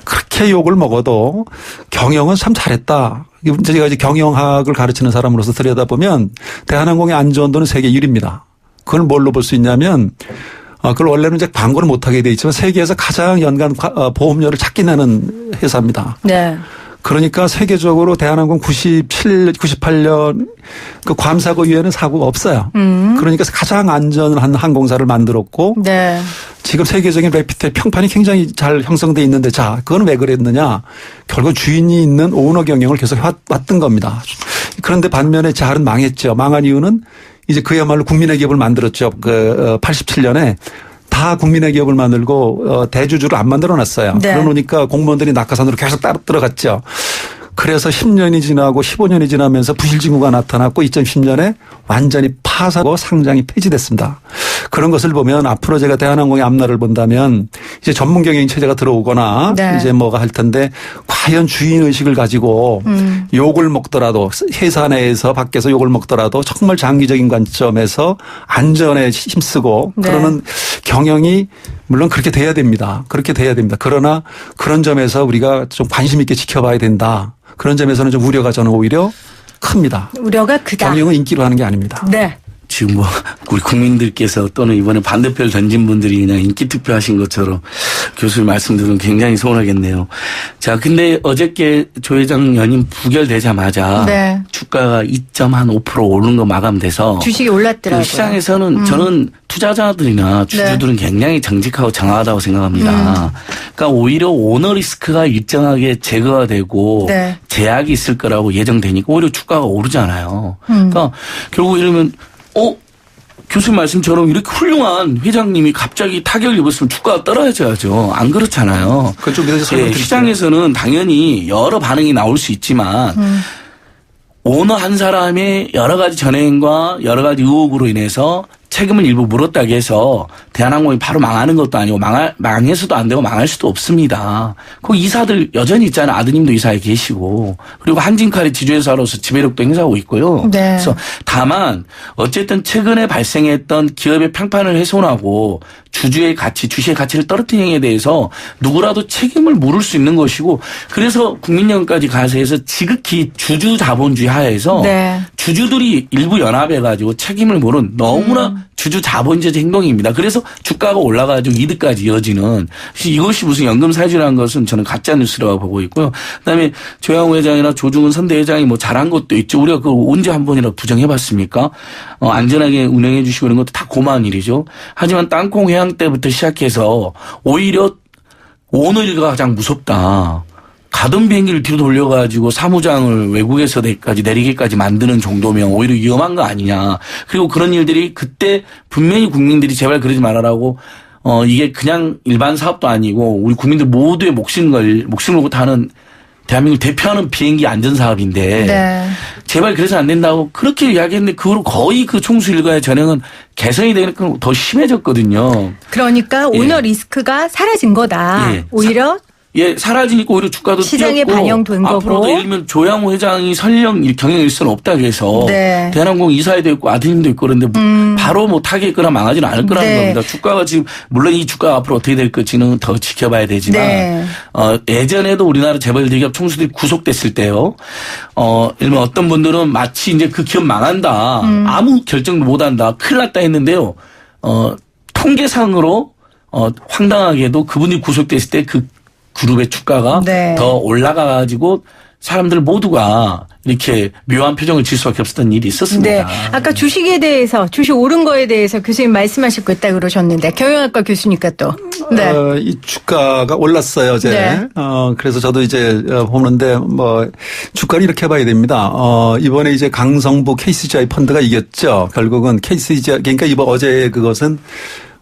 그렇게 욕을 먹어도 경영은 참 잘했다. 제가 이제 경영학을 가르치는 사람으로서 들여다보면 대한항공의 안전도는 세계 1위입니다. 그걸 뭘로 볼 수 있냐면 그걸 원래는 이제 광고를 못하게 돼 있지만 세계에서 가장 연간 보험료를 작게 내는 회사입니다. 그러니까 세계적으로 대한항공 98년 그 괌사고 이후에는 사고가 없어요. 그러니까 가장 안전한 항공사를 만들었고 지금 세계적인 레피트의 평판이 굉장히 잘 형성돼 있는데 자, 그건 왜 그랬느냐. 결국 주인이 있는 오너 경영을 계속 해왔던 겁니다. 그런데 반면에 잘은 망했죠. 망한 이유는 이제 그야말로 국민의 기업을 만들었죠. 87년에 다 국민의 기업을 만들고 대주주를 안 만들어놨어요. 네. 그러니까 공무원들이 낙하산으로 계속 따라 들어갔죠. 그래서 10년이 지나고 15년이 지나면서 부실징후가 나타났고 2010년에 완전히 파산하고 상장이 폐지됐습니다. 그런 것을 보면 앞으로 제가 대한항공의 앞날을 본다면 이제 전문 경영 체제가 들어오거나 네. 이제 뭐가 할 텐데 과연 주인 의식을 가지고 욕을 먹더라도 회사 내에서 밖에서 욕을 먹더라도 정말 장기적인 관점에서 안전에 힘쓰고 네. 그러는 경영이 물론 그렇게 돼야 됩니다. 그렇게 돼야 됩니다. 그러나 그런 점에서 우리가 좀 관심 있게 지켜봐야 된다. 그런 점에서는 좀 우려가 저는 오히려 큽니다. 우려가 크다. 경영은 인기로 하는 게 아닙니다. 네. 지금 뭐 우리 국민들께서 또는 이번에 반대표를 던진 분들이 그냥 인기 투표하신 것처럼 교수님 말씀 들으면 굉장히 서운하겠네요. 자, 근데 어저께 조 회장 연임 부결되자마자 네. 주가가 2.5% 오른 거 마감돼서 주식이 올랐더라고요. 그 시장에서는 저는 투자자들이나 주주들은 굉장히 정직하고 정확하다고 생각합니다. 그러니까 오히려 오너 리스크가 일정하게 제거가 되고 네. 제약이 있을 거라고 예정되니까 오히려 주가가 오르잖아요. 그러니까 결국 이러면 교수님 말씀처럼 이렇게 훌륭한 회장님이 갑자기 타격을 입었으면 주가가 떨어져야죠. 안 그렇잖아요. 그쪽에서 예, 설명드릴게요. 시장에서는 당연히 여러 반응이 나올 수 있지만 오너 한 사람의 여러 가지 전행과 여러 가지 의혹으로 인해서 책임을 일부 물었다고 해서 대한항공이 바로 망하는 것도 아니고 망해서도 안 되고 망할 수도 없습니다. 그 이사들 여전히 있잖아요. 아드님도 이사에 계시고 그리고 한진칼이 지주회사로서 지배력도 행사하고 있고요. 네. 그래서 다만 어쨌든 최근에 발생했던 기업의 평판을 훼손하고 주주의 가치, 주식의 가치를 떨어뜨린 행위에 대해서 누구라도 책임을 물을 수 있는 것이고 그래서 국민연금까지 가서 해서 지극히 주주 자본주의 하에서 네. 주주들이 일부 연합해가지고 책임을 물은 너무나 주주 자본주의 행동입니다. 그래서 주가가 올라가지고 이득까지 이어지는 이것이 무슨 연금사실이라는 것은 저는 가짜뉴스라고 보고 있고요. 그다음에 조양호 회장이나 조중훈 선대회장이 뭐 잘한 것도 있죠. 우리가 그걸 언제 한 번이나 부정해봤습니까? 안전하게 운영해 주시고 이런 것도 다 고마운 일이죠. 하지만 땅콩 회항 때부터 시작해서 오히려 오너일가 가장 무섭다. 가던 비행기를 뒤로 돌려가지고 사무장을 외국에서까지 내리게까지 만드는 정도면 오히려 위험한 거 아니냐. 그리고 그런 일들이 그때 분명히 국민들이 제발 그러지 말아라고 이게 그냥 일반 사업도 아니고 우리 국민들 모두의 목숨을 걸고 타는 대한민국을 대표하는 비행기 안전사업인데 네. 제발 그래서 안 된다고 그렇게 이야기했는데 그 후로 거의 그 총수 일가의 전형은 개선이 되니까 더 심해졌거든요. 그러니까 오너 리스크가 사라진 거다. 예. 오히려 예, 사라지니까 오히려 주가도 시장에 뛰었고 반영된 앞으로도 거고. 예를 들면 조양호 회장이 설령 경영 일선은 없다고 해서 네. 대한항공 이사회도 있고 아드님도 있고 그런데 바로 뭐 타격거나 망하지는 않을 거라는 네. 겁니다. 주가가 지금 물론 이 주가가 앞으로 어떻게 될 것지는 더 지켜봐야 되지만 네. 예전에도 우리나라 재벌 대기업 총수들이 구속됐을 때요. 예를 들면 어떤 분들은 마치 이제 그 기업 망한다. 아무 결정도 못한다. 큰일 났다 했는데요. 통계상으로 황당하게도 그분이 구속됐을 때 그 그룹의 주가가 네. 더 올라가가지고 사람들 모두가 이렇게 묘한 표정을 지을 수밖에 없었던 일이 있었습니다. 네. 아까 주식에 대해서 주식 오른 거에 대해서 교수님 말씀하실 거 있다 그러셨는데 경영학과 교수니까 또. 네. 이 주가가 올랐어요, 어제. 네. 그래서 저도 이제 보는데 뭐 주가를 이렇게 봐야 됩니다. 이번에 이제 강성부 KCGI 펀드가 이겼죠. 결국은 KCGI 그러니까 이번 어제 그것은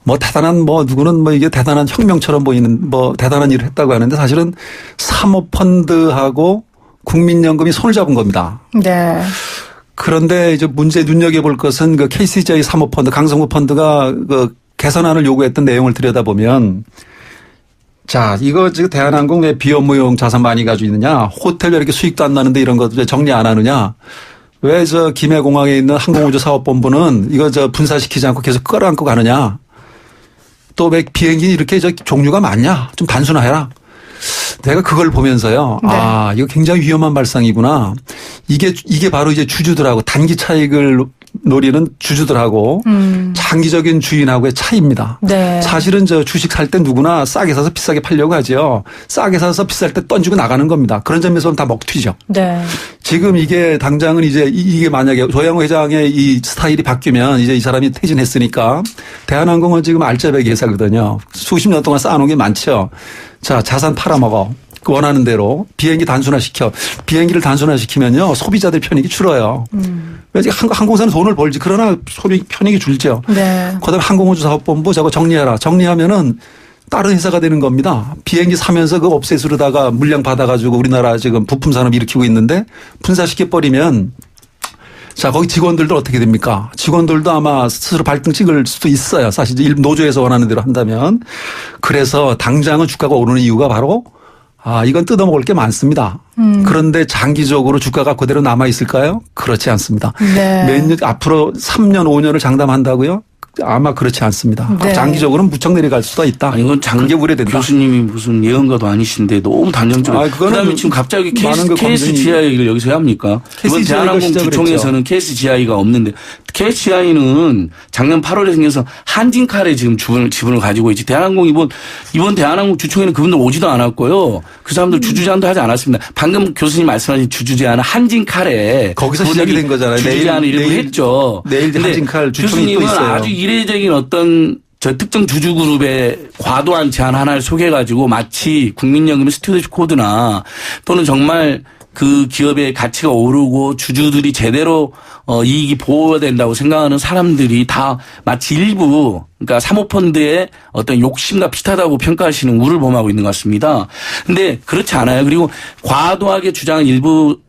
뭐 대단한 뭐 누구는 뭐 이게 대단한 혁명처럼 보이는 뭐 대단한 일을 했다고 하는데 사실은 사모펀드하고 국민연금이 손을 잡은 겁니다. 네. 그런데 이제 문제 눈여겨볼 것은 그 KCGI 사모펀드 강성부 펀드가 그 개선안을 요구했던 내용을 들여다보면 자, 이거 지금 대한항공 왜 비업무용 자산 많이 가지고 있느냐? 호텔 왜 이렇게 수익도 안 나는데 이런 것도 정리 안 하느냐? 왜 저 김해공항에 있는 항공우주사업본부는 이거 저 분사시키지 않고 계속 끌어안고 가느냐? 또 왜 비행기 이렇게 저 종류가 많냐? 좀 단순화해라. 내가 그걸 보면서요. 네. 아, 이거 굉장히 위험한 발상이구나. 이게 바로 이제 주주들하고 단기 차익을 노리는 주주들하고 장기적인 주인하고의 차이입니다. 네. 사실은 저 주식 살 때 누구나 싸게 사서 비싸게 팔려고 하죠. 싸게 사서 비쌀 때 던지고 나가는 겁니다. 그런 점에서는 다 먹튀죠. 네. 지금 이게 당장은 이제 이게 만약에 조양호 회장의 이 스타일이 바뀌면 이제 이 사람이 퇴진했으니까 대한항공은 지금 알짜배기 회사거든요. 수십 년 동안 쌓아놓은 게 많죠. 자, 자산 팔아먹어. 원하는 대로 비행기 단순화시켜. 비행기를 단순화시키면요. 소비자들 편익이 줄어요. 왜냐면 항공사는 돈을 벌지. 그러나 편익이 줄죠. 네. 그다음에 항공우주사업본부 저거 정리해라. 정리하면은 다른 회사가 되는 겁니다. 비행기 사면서 그 업세수로다가 물량 받아가지고 우리나라 지금 부품 산업 일으키고 있는데 분사시켜버리면 자, 거기 직원들도 어떻게 됩니까? 직원들도 아마 스스로 발등 찍을 수도 있어요. 사실 노조에서 원하는 대로 한다면. 그래서 당장은 주가가 오르는 이유가 바로 이건 뜯어먹을 게 많습니다. 그런데 장기적으로 주가가 그대로 남아있을까요? 그렇지 않습니다. 네. 몇 년, 앞으로 3년, 5년을 장담한다고요? 아마 그렇지 않습니다. 네. 장기적으로는 무척 내려갈 수도 있다. 아니, 이건 그게 우려된다. 교수님이 무슨 예언가도 아니신데 너무 단정적으로. 그다음에 지금 갑자기 KSGI 얘기를 여기서 해야 합니까? 이번 대한항공 주총에서는 KSGI가 없는데 KSGI는 작년 8월에 생겨서 한진칼의 지금 지분을 가지고 있지. 대한항공 이번 대한항공 주총에는 그분들 오지도 않았고요. 그 사람들 주주제안도 하지 않았습니다. 방금 교수님 말씀하신 주주제안은 한진칼에 거기서 시작이 된 거잖아요. 주주제안을 일부 했죠. 내일 한진칼 주총이 또 있어요. 아주 이례적인 어떤 특정 주주 그룹의 과도한 제안 하나를 소개해가지고 마치 국민연금 스튜어디십 코드나 또는 정말 그 기업의 가치가 오르고 주주들이 제대로 이익이 보호된다고 생각하는 사람들이 다 마치 일부 그러니까 사모펀드의 어떤 욕심과 비슷하다고 평가하시는 우를 범하고 있는 것 같습니다. 근데 그렇지 않아요. 그리고 과도하게 주장한 일부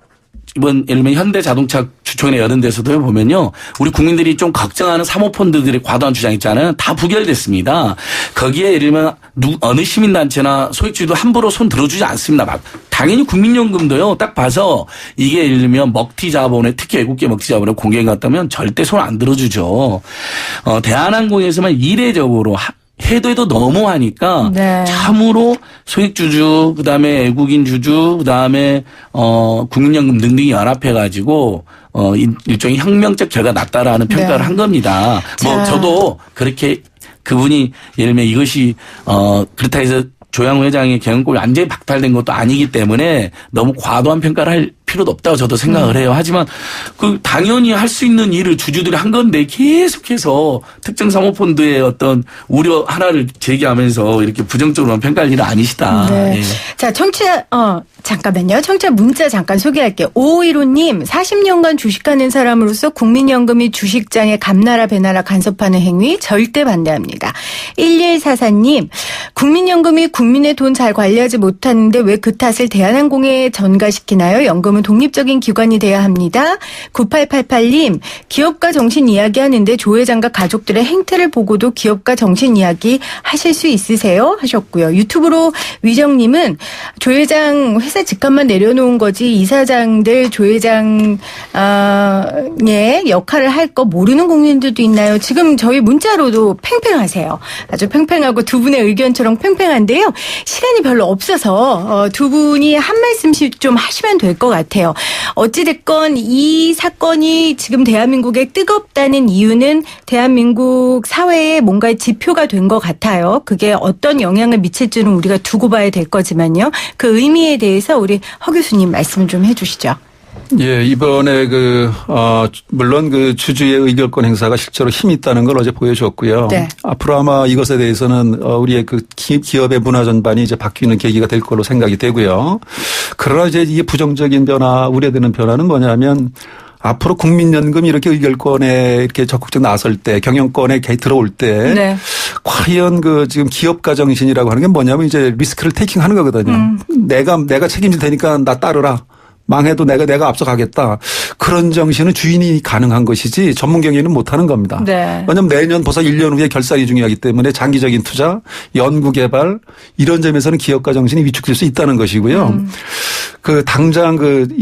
이번 예를 들면 현대자동차 주총에 여는 데서도 보면요. 우리 국민들이 좀 걱정하는 사모펀드들의 과도한 주장 있잖아요. 다 부결됐습니다. 거기에 예를 들면 어느 시민단체나 소액주주도 함부로 손 들어주지 않습니다. 당연히 국민연금도요. 딱 봐서 이게 예를 들면 먹튀자본에 특히 외국계 먹튀자본에 공개가 갔다면 절대 손 안 들어주죠. 대한항공에서만 이례적으로 해도 너무하니까 네. 참으로 소액주주 그다음에 외국인 주주 그다음에 국민연금 등등이 연합해가지고 일종의 혁명적 결과가 났다라는 평가를 네. 한 겁니다. 자. 저도 그렇게 그분이 예를 들면 이것이 그렇다 해서 조양호 회장의 경영권이 완전히 박탈된 것도 아니기 때문에 너무 과도한 평가를 할 필요도 없다고 저도 생각을 해요. 하지만 그 당연히 할 수 있는 일을 주주들이 한 건데 계속해서 특정 사모펀드의 어떤 우려 하나를 제기하면서 이렇게 부정적으로 평가할 일은 아니시다. 네. 예. 자, 청취자, 잠깐만요. 청취자 문자 잠깐 소개할게요. 5515님, 40년간 주식하는 사람으로서 국민연금이 주식장에 감나라 배나라 간섭하는 행위 절대 반대합니다. 1144님, 국민연금이 국민의 돈 잘 관리하지 못하는데 왜 그 탓을 대한항공에 전가시키나요? 연금은 독립적인 기관이 돼야 합니다. 9888님, 기업가 정신 이야기하는데 조 회장과 가족들의 행태를 보고도 기업가 정신 이야기 하실 수 있으세요? 하셨고요. 유튜브로 위정님은 조 회장 회사 집값만 내려놓은 거지 이사장들 조 회장의 역할을 할 거 모르는 국민들도 있나요? 지금 저희 문자로도 팽팽하세요. 아주 팽팽하고 두 분의 의견처럼 팽팽한데요. 시간이 별로 없어서 두 분이 한 말씀씩 좀 하시면 될 것 같아요. 어찌됐건 이 사건이 지금 대한민국에 뜨겁다는 이유는 대한민국 사회에 뭔가 지표가 된 것 같아요. 그게 어떤 영향을 미칠지는 우리가 두고 봐야 될 거지만요. 그 의미에 대해서 우리 허 교수님 말씀을 좀 해 주시죠. 예, 이번에 물론 그 주주의 의결권 행사가 실제로 힘이 있다는 걸 어제 보여줬고요. 네. 앞으로 아마 이것에 대해서는 우리의 그 기업의 문화 전반이 이제 바뀌는 계기가 될 걸로 생각이 되고요. 그러나 이제 이게 부정적인 변화, 우려되는 변화는 뭐냐면 앞으로 국민연금이 이렇게 의결권에 이렇게 적극적으로 나설 때, 경영권에 들어올 때, 네. 과연 지금 기업가 정신이라고 하는 게 뭐냐면 이제 리스크를 테이킹하는 거거든요. 내가 책임질 테니까 나 따르라. 망해도 내가 앞서가겠다. 그런 정신은 주인이 가능한 것이지 전문 경영은 못하는 겁니다. 네. 왜냐하면 내년 벌써 1년 후에 결산이 중요하기 때문에 장기적인 투자, 연구개발 이런 점에서는 기업가 정신이 위축될 수 있다는 것이고요. 당장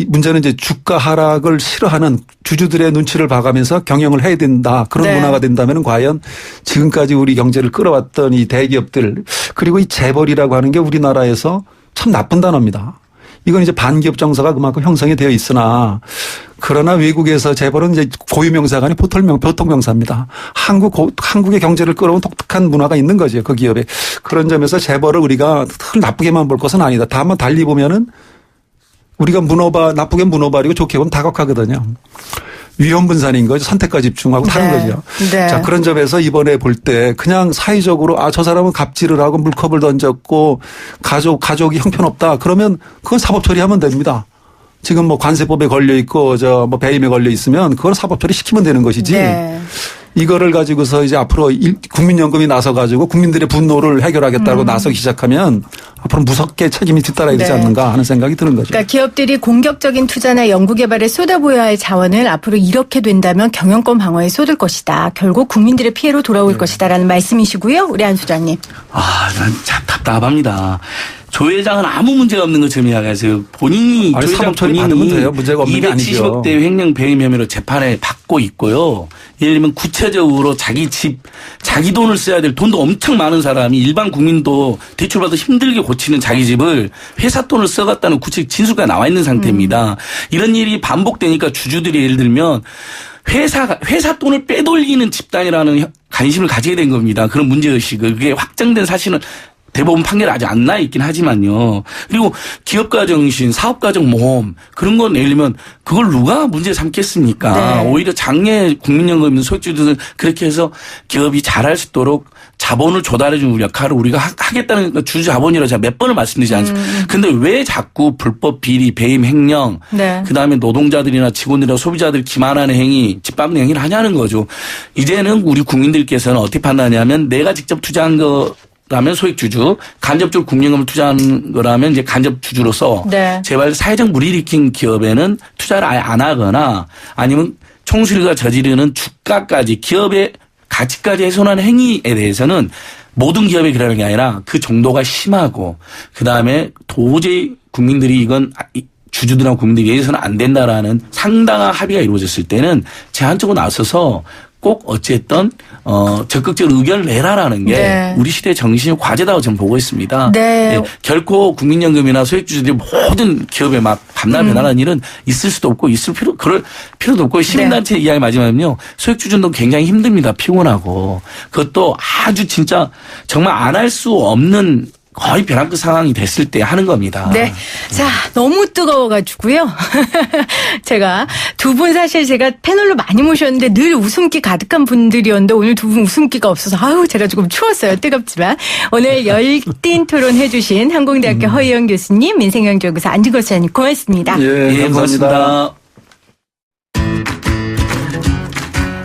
문제는 이제 주가 하락을 싫어하는 주주들의 눈치를 봐가면서 경영을 해야 된다. 그런 네. 문화가 된다면 과연 지금까지 우리 경제를 끌어왔던 이 대기업들 그리고 이 재벌이라고 하는 게 우리나라에서 참 나쁜 단어입니다. 이건 이제 반기업 정서가 그만큼 형성이 되어 있으나 그러나 외국에서 재벌은 이제 고유명사가 아니라 보통명사입니다. 한국의 경제를 끌어온 독특한 문화가 있는 거죠. 그 기업에. 그런 점에서 재벌을 우리가 나쁘게만 볼 것은 아니다. 다만 달리 보면은 우리가 나쁘게 문어발이고 좋게 보면 다각화거든요. 위험 분산인 거죠. 선택과 집중하고 다른 네. 거죠. 네. 자, 그런 점에서 이번에 볼 때 그냥 사회적으로 저 사람은 갑질을 하고 물컵을 던졌고 가족이 형편없다. 그러면 그건 사법 처리하면 됩니다. 지금 뭐 관세법에 걸려 있고 뭐 배임에 걸려 있으면 그걸 사법 처리 시키면 되는 것이지. 네. 이거를 가지고서 이제 앞으로 국민연금이 나서 가지고 국민들의 분노를 해결하겠다고 나서기 시작하면 앞으로 무섭게 책임이 뒤따라야 되지 네. 않는가 하는 생각이 드는 거죠. 그러니까 기업들이 공격적인 투자나 연구개발에 쏟아부어야 할 자원을 앞으로 이렇게 된다면 경영권 방어에 쏟을 것이다. 결국 국민들의 피해로 돌아올 것이다라는 말씀이시고요. 우리 안 소장님. 난 참 답답합니다. 조 회장은 아무 문제가 없는 것처럼 이야기하세요. 본인이 아니, 조 회장 사법 처리 받으면 돼요. 문제가 없는 게 아니죠. 270억 대 횡령 배임 혐의로 재판에 받고 있고요. 예를 들면 구체적으로 자기 집, 자기 돈을 써야 될 돈도 엄청 많은 사람이 일반 국민도 대출받아 힘들게 고치는 자기 집을 회사 돈을 써갔다는 구체적 진술가 나와 있는 상태입니다. 이런 일이 반복되니까 주주들이 예를 들면 회사 돈을 빼돌리는 집단이라는 관심을 가지게 된 겁니다. 그런 문제의식을. 그게 확정된 사실은 대법원 판결이 아직 안 나 있긴 하지만요. 그리고 기업가 정신, 사업가적 모험 그런 건 예를 들면 그걸 누가 문제 삼겠습니까? 네. 오히려 장래 국민연금 소액주주들은 그렇게 해서 기업이 잘할 수 있도록 자본을 조달해 주는 역할을 우리가 하겠다는 주주 자본이라고 제가 몇 번을 말씀드리지 않습니까? 근데 왜 자꾸 불법 비리, 배임, 횡령 네. 그다음에 노동자들이나 직원들이나 소비자들 기만하는 행위, 짓밟는 행위를 하냐는 거죠. 이제는 우리 국민들께서는 어떻게 판단하냐면 내가 직접 투자한 라면 소액주주, 간접적으로 국민연금을 투자한 거라면 이제 간접주주로서 네. 제발 사회적 무리를 일으킨 기업에는 투자를 아예 안 하거나 아니면 총수일가 저지르는 주가까지 기업의 가치까지 훼손하는 행위에 대해서는 모든 기업에 그러는 게 아니라 그 정도가 심하고 그다음에 도저히 국민들이 이건 주주들하고 국민들이 위해서는 안 된다라는 상당한 합의가 이루어졌을 때는 제한적으로 나서서 꼭 어쨌든 적극적으로 의견을 내라라는 게 네. 우리 시대의 정신이 과제다고 저는 보고 있습니다. 네. 결코 국민연금이나 소액주주들이 모든 기업에 막 밤낮 변하는 일은 있을 수도 없고 그럴 필요도 없고 시민단체 이야기 마지막은요. 소액주주도 굉장히 힘듭니다. 피곤하고 그것도 아주 진짜 정말 안 할 수 없는 거의 벼랑 끝 상황이 됐을 때 하는 겁니다. 네. 자, 너무 뜨거워가지고요. 제가 두 분 사실 제가 패널로 많이 모셨는데 늘 웃음기 가득한 분들이었는데 오늘 두 분 웃음기가 없어서 제가 조금 추웠어요. 뜨겁지만. 오늘 열띤 토론 해주신 한국대학교 허희영 교수님, 민생경제연구소 안진걸 소장님 고맙습니다. 예, 감사합니다.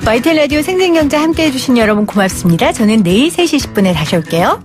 YTN 라디오 생생경제 함께해 주신 여러분 고맙습니다. 저는 내일 3시 10분에 다시 올게요.